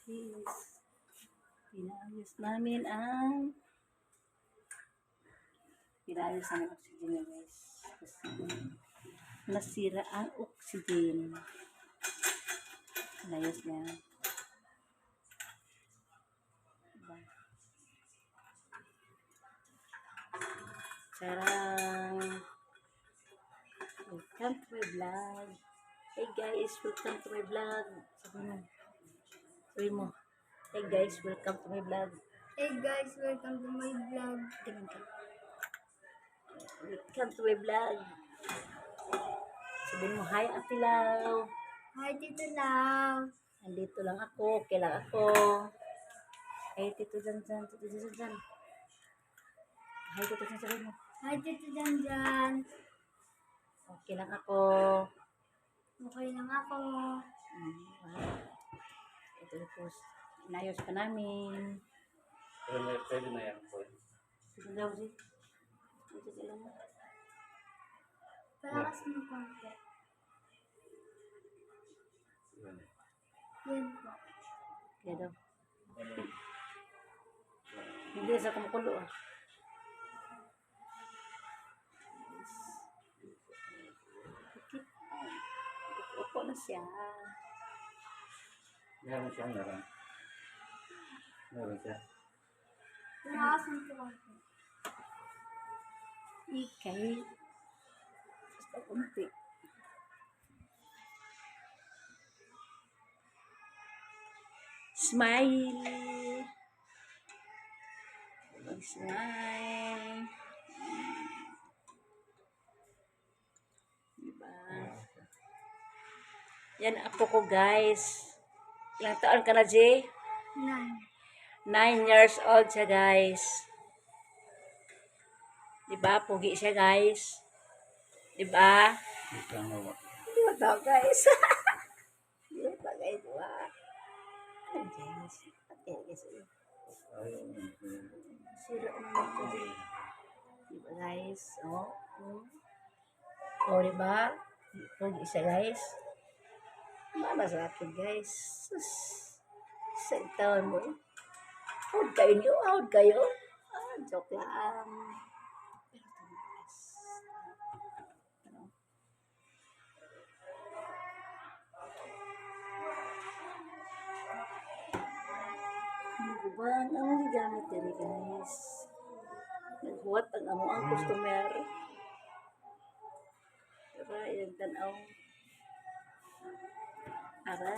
guys. Pinayos namin ang oxygen niya guys. Kasi nasira ang oxygen. Pinayos niya. Diba? Charang! Welcome to my vlog. Hey guys, welcome to my vlog. Sabi mo. Hey guys, welcome to my vlog. Hey guys, welcome to my vlog. Ganun ka. Welcome to my vlog. Sabi mo, hi Ate Lau. Hi, Tito Lau. Andito lang ako, okay lang ako. Hi Tito Janjan, Tito Janjan. Hi Tito Janjan, sabi mo. Hi, Tito Janjan. Okay lang ako. Okay lang ako. Wow. Ito yung post. Inayos pa namin. Pwede na yan po. Ito daw si. Ito sila mo. Palakas mo konti. Yan po. Kaya daw. Hindi sa kumukulo ah. Upo na siya. Meron siya. Meron siya. Palakas mo konti. Ikay. Basta kunti. Smile. Smile. Diba? Yan apo ko guys. Ilang taon ka na, Jay? 9 years old siya guys. Diba? Pugi siya guys. Diba? Di ba daw guys? Di ba guys? Diba? Ano guys? Ate guys. Sira naman ko din. Diba guys? Oh. Oh, diba? Pugi siya guys. Mama sa akin guys. Sus. Isang taon mo. Out kayo niyo? Out kayo? Ah, joke lang. Pero ito guys. Ano? Ano ba? Ang gamit dito guys. Naghuwat ang amo ang customer. Diba? Yung tanaw. Aray.